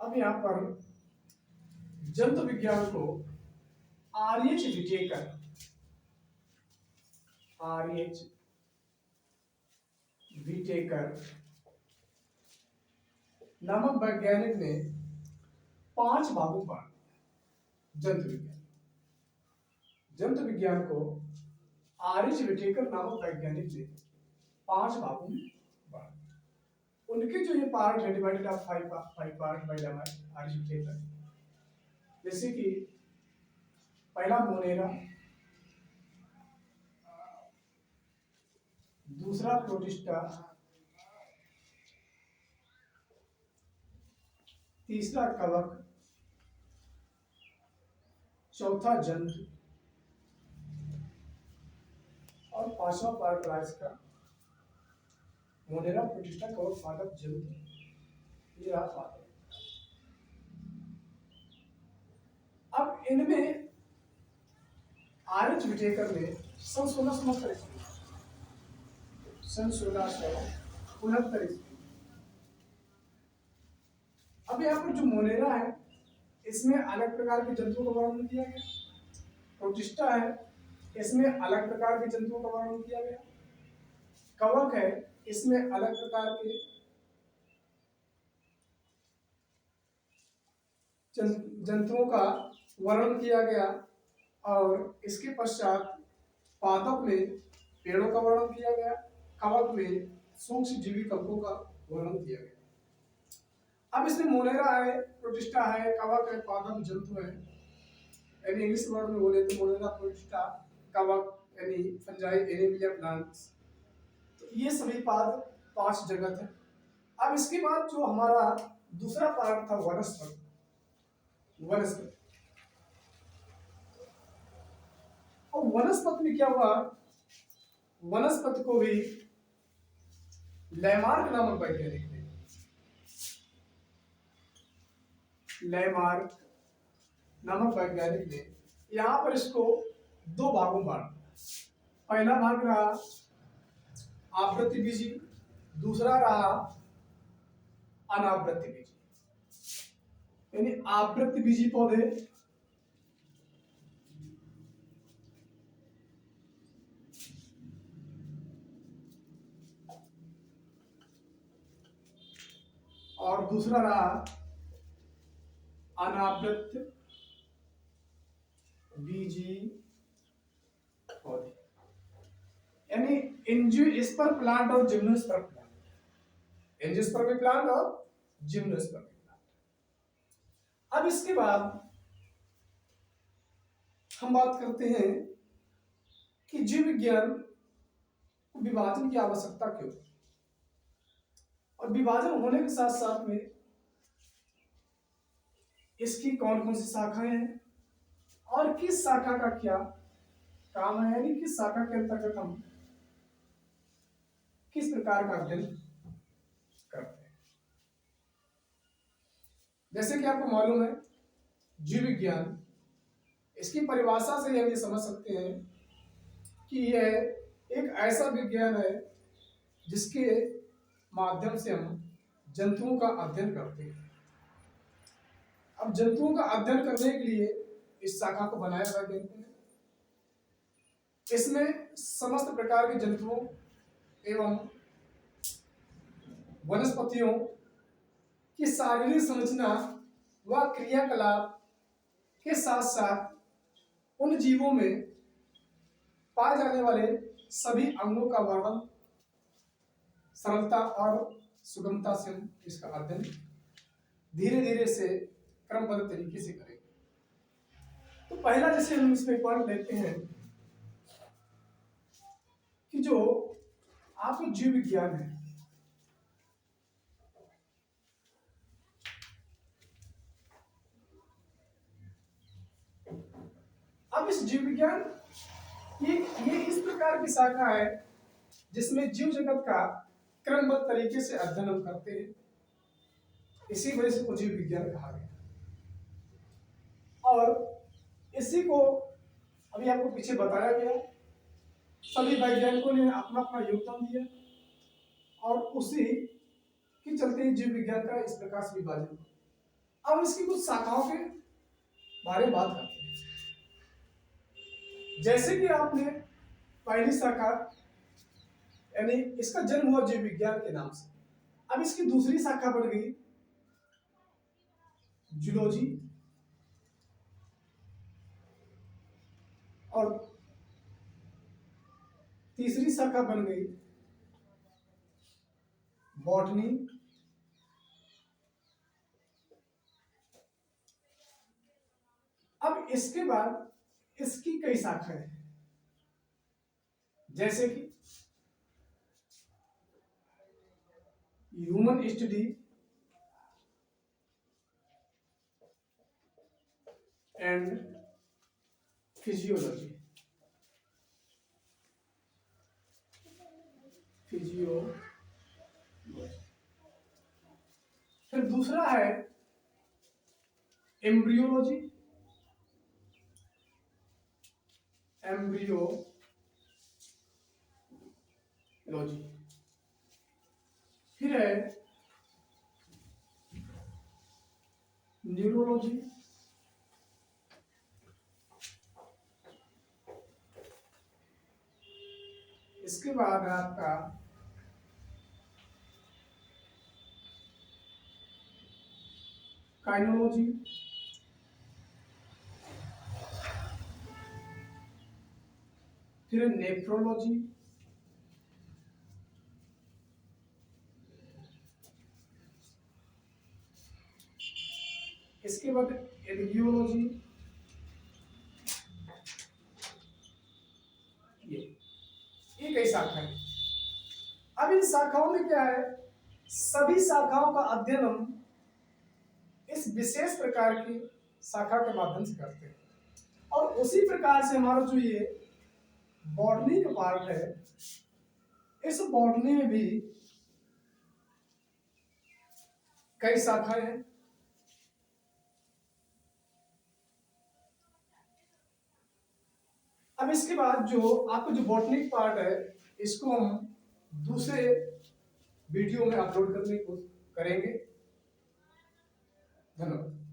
अब यहाँ पर जंतु विज्ञान को आर्यच विटेकर नामक वैज्ञानिक ने 5 भागों में बांट दिया जंतु विज्ञान को आर्यच विटेकर नामक वैज्ञानिक ने 5 भागों में बांट दिया। उनके जो ये पार्ट है divided of 5 part by R H Whittaker, जैसे कि पहला मोनेरा, दूसरा प्रोटिस्टा, तीसरा कवक, चौथा जंतु और 5वां पार्ट रहा इसका मोनेरा, प्रोटिस्टा, कवक, पादप, जंतु। ये रहा पादप। अब इनमें आर्यच विटेकर ने सन 1669 ईस्वी। अब यहाँ पर जो मोनेरा है इसमें अलग प्रकार के जंतुओं का वर्णन किया गया, प्रोटिस्टा है इसमें अलग प्रकार के जंतुओं का वर्णन किया गया, कवक है इसमें अलग प्रकार के जंतुओं का वर्णन किया गया, और इसके पश्चात पादप में पेड़ों का वर्णन किया गया, कवक में सूक्ष्म जीवी कवकों का वर्णन किया गया। अब इसमें मोनेरा है, प्रोटिस्टा है, कवक है, पादप, जंतु है, यानी इंग्लिश वर्ड में बोले तो मोनेरा, प्रोटिस्टा, कवक यानी फंजाई, एनिमिया प्लांट्स, तो ये सभी पाद 5 जगत है। अब इसके बाद जो हमारा दूसरा पार्ट था वनस्पति। और वनस्पति में क्या हुआ, वनस्पति को भी लैमार्क नामक वैज्ञानिक ने यहां पर इसको 2 भागों में बांटा। पहला भाग रहा आवृत्तिबीजी, दूसरा रहा अनावृत्तिबीजी। यानी आवृत्तिबीजी पौधे और दूसरा रहा अनावृत बीजी पौधे, यानी एंजियोस्पर्म प्लांट और जिम्नोस्पर्म प्लांट, एंजियोस्पर्म प्लांट और जिम्नोस्पर्म प्लांट। अब इसके बाद हम बात करते हैं कि जीव विज्ञान को विभाजन की आवश्यकता क्यों, और विभाजन होने के साथ साथ में इसकी कौन कौन सी शाखाएं हैं और किस शाखा का क्या काम है, यानी किस शाखा के अंतर्गत हम किस प्रकार का अध्ययन करते हैं। जैसे कि आपको मालूम है जीव विज्ञान, इसकी परिभाषा से हम ये समझ सकते हैं कि यह एक ऐसा विज्ञान है जिसके माध्यम से हम जंतुओं का अध्ययन करते हैं। अब जंतुओं का अध्ययन करने के लिए इस शाखा को बनाया वैज्ञानिकों ने। इसमें समस्त प्रकार के जंतुओं एवं वनस्पतियों की शारीरिक संरचना व क्रियाकलाप के साथ साथ उन जीवों में पाए जाने वाले सभी अंगों का वर्णन सरलता और सुगमता से हम इसका अध्ययन धीरे धीरे से क्रमबद्ध तरीके से करेंगे। तो पहला जैसे हम इसमें पॉइंट लेते हैं कि जो आपको जीव विज्ञान है, अब इस जीव विज्ञान ये इस प्रकार की शाखा है जिसमें जीव जगत का क्रमबद्ध तरीके से अध्ययन हम करते हैं, इसी वजह से को जीव विज्ञान कहा गया। और इसी को अभी आपको पीछे बताया गया, सभी वैज्ञानिकों ने अपना अपना योगदान दिया और उसी के चलते जीव विज्ञान का इस प्रकार से विभाजन। अब इसकी कुछ शाखाओं के बारे में बात करते हैं। जैसे कि आपने पहली शाखा यानी इसका जन्म हुआ जीव विज्ञान के नाम से। अब इसकी दूसरी शाखा बन गई जूलॉजी, और तीसरी शाखा बन गई बॉटनी, अब इसके बाद इसकी कई शाखाएं हैं, जैसे कि ह्यूमन स्टडी एंड फिजियोलॉजी, फिर दूसरा है एम्ब्रियोलॉजी, फिर है न्यूरोलॉजी, इसके बाद है आपका काइनोलॉजी, फिर नेफ्रोलॉजी, इसके बाद एडियोलॉजी, ये कई शाखा है। अब इन शाखाओं में क्या है, सभी शाखाओं का अध्ययन हम इस विशेष प्रकार की शाखा के माध्यम से करते हैं, और उसी प्रकार से हमारा जो ये बॉटनी का पार्ट है, इस बॉटनी में भी कई शाखाएं हैं। अब इसके बाद जो आपको जो बॉटनिक पार्ट है, इसको हम दूसरे वीडियो में अपलोड करने की कोशिश करेंगे। धन्यवाद।